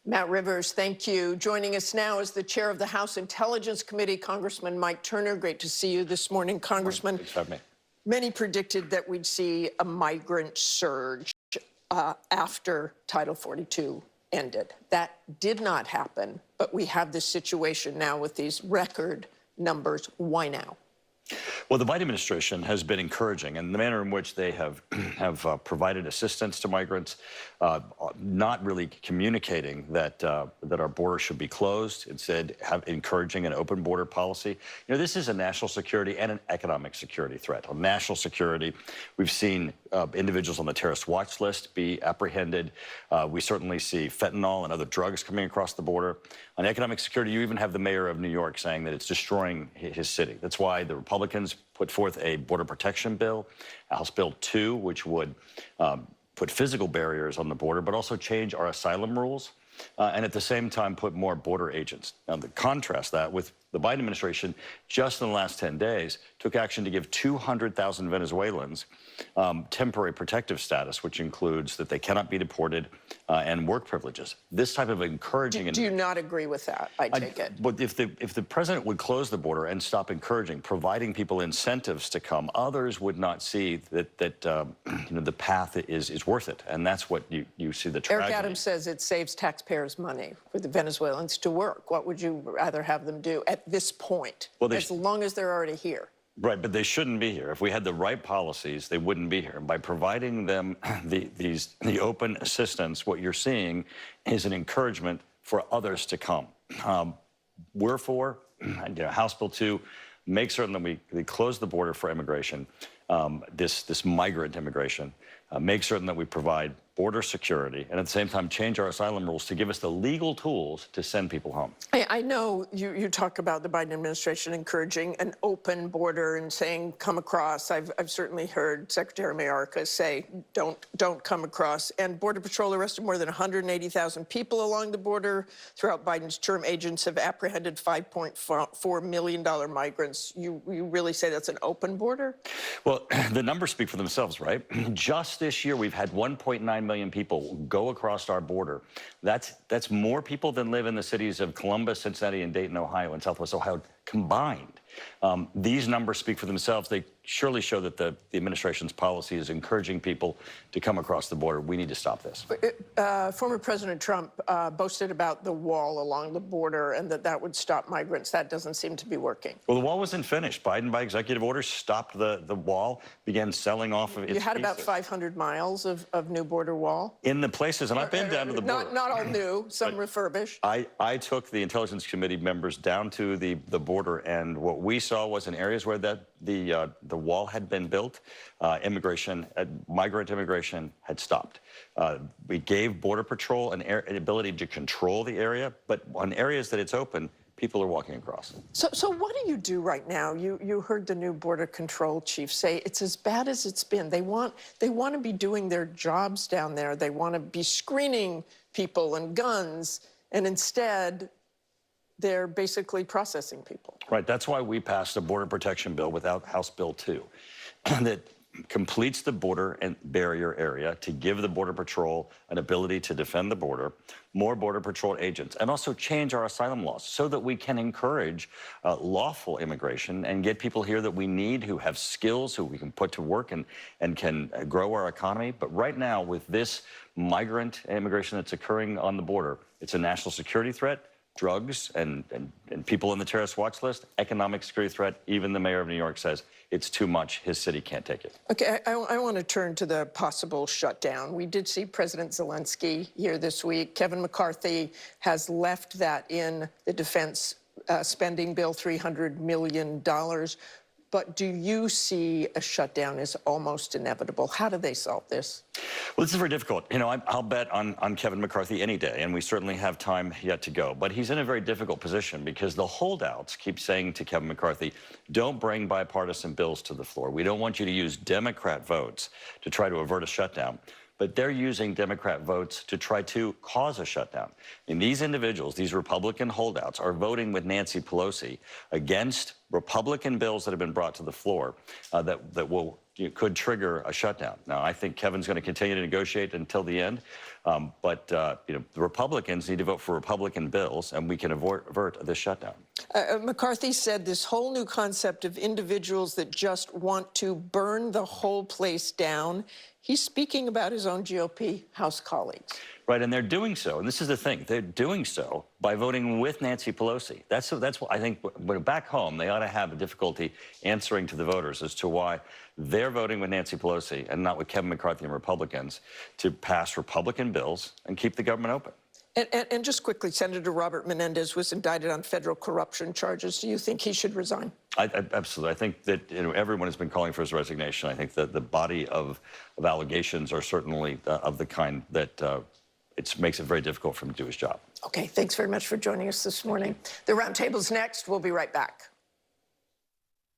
Matt Rivers, thank you. Joining us now is the chair of the House Intelligence Committee, Congressman Mike Turner. Great to see you this morning, Congressman. Thanks for having me. Many predicted that we'd see a migrant surge after Title 42 ended. That did not happen, but we have this situation now with these record numbers. Why now? Well, the Biden administration has been encouraging, and the manner in which they have provided assistance to migrants, not really communicating that that our border should be closed. Instead, encouraging an open border policy. You know, this is a national security and an economic security threat. On national security, we've seen individuals on the terrorist watch list be apprehended. We certainly see fentanyl and other drugs coming across the border. On economic security, you even have the mayor of New York saying that it's destroying his city. That's why the Republicans put forth a border protection bill, House Bill 2, which would put physical barriers on the border, but also change our asylum rules, and at the same time put more border agents. Now, to contrast that with the Biden administration, just in the last 10 days, took action to give 200,000 Venezuelans temporary protective status, which includes that they cannot be deported and work privileges. This type of encouraging... Do you not agree with that, I take it? But if the president would close the border and stop encouraging, providing people incentives to come, others would not see that you know, the path is worth it. And that's what you see the tragedy. Eric Adams says it saves taxpayers money for the Venezuelans to work. What would you rather have them do at this point, well, as long as they're already here? Right, but they shouldn't be here. If we had the right policies, they wouldn't be here. And by providing them the open assistance, what you're seeing is an encouragement for others to come. We're for, House Bill 2, make certain that we close the border for immigration, this migrant immigration, make certain that we provide border security, and at the same time change our asylum rules to give us the legal tools to send people home. I know you talk about the Biden administration encouraging an open border and saying come across. I've certainly heard Secretary Mayorkas say don't come across. And Border Patrol arrested more than 180,000 people along the border throughout Biden's term. Agents have apprehended $5.4 million migrants. You really say that's an open border? Well, the numbers speak for themselves, right? Just this year, we've had 1.9 million people go across our border. That's more people than live in the cities of Columbus, Cincinnati, and Dayton, Ohio, and Southwest Ohio combined. These numbers speak for themselves. They surely show that the administration's policy is encouraging people to come across the border. We need to stop this. Former President Trump boasted about the wall along the border and that would stop migrants. That doesn't seem to be working. Well, the wall wasn't finished. Biden, by executive order, stopped the wall, began selling off of its You had pieces. about 500 miles of new border wall? In the places, and I've been down to the border. Not all new, some refurbished. I took the Intelligence Committee members down to the border, and what we saw was in areas where the wall had been built, migrant immigration had stopped. We gave Border Patrol an ability to control the area, but on areas that it's open, people are walking across. So what do you do right now? You heard the new Border Control chief say it's as bad as it's been. They want to be doing their jobs down there. They want to be screening people and guns, and instead they're basically processing people. Right. That's why we passed a border protection bill without House Bill 2 that completes the border and barrier area to give the Border Patrol an ability to defend the border, more Border Patrol agents, and also change our asylum laws so that we can encourage lawful immigration and get people here that we need, who have skills, who we can put to work and can grow our economy. But right now, with this migrant immigration that's occurring on the border, it's a national security threat. Drugs and people on the terrorist watch list, economic security threat. Even the mayor of New York says it's too much. His city can't take it. Okay, I want to turn to the possible shutdown. We did see President Zelensky here this week. Kevin McCarthy has left that in the defense spending bill, $300 million. But do you see a shutdown as almost inevitable? How do they solve this? Well, this is very difficult. You know, I'll bet on Kevin McCarthy any day, and we certainly have time yet to go. But he's in a very difficult position because the holdouts keep saying to Kevin McCarthy, don't bring bipartisan bills to the floor. We don't want you to use Democrat votes to try to avert a shutdown. but they're using Democrat votes to try to cause a shutdown. And these individuals, these Republican holdouts, are voting with Nancy Pelosi against Republican bills that have been brought to the floor that will could trigger a shutdown. Now, I think Kevin's going to continue to negotiate until the end, but the Republicans need to vote for Republican bills, and we can avert this shutdown. McCarthy said this whole new concept of individuals that just want to burn the whole place down. He's speaking about his own GOP House colleagues. Right, and they're doing so, and this is the thing, they're doing so by voting with Nancy Pelosi. That's what I think, but back home, they ought to have a difficulty answering to the voters as to why they're voting with Nancy Pelosi and not with Kevin McCarthy and Republicans to pass Republican bills and keep the government open. And just quickly, Senator Robert Menendez was indicted on federal corruption charges. Do you think he should resign? Absolutely. I think that everyone has been calling for his resignation. I think that the body of allegations are certainly of the kind that it makes it very difficult for him to do his job. Okay, thanks very much for joining us this morning. The roundtable's next. We'll be right back.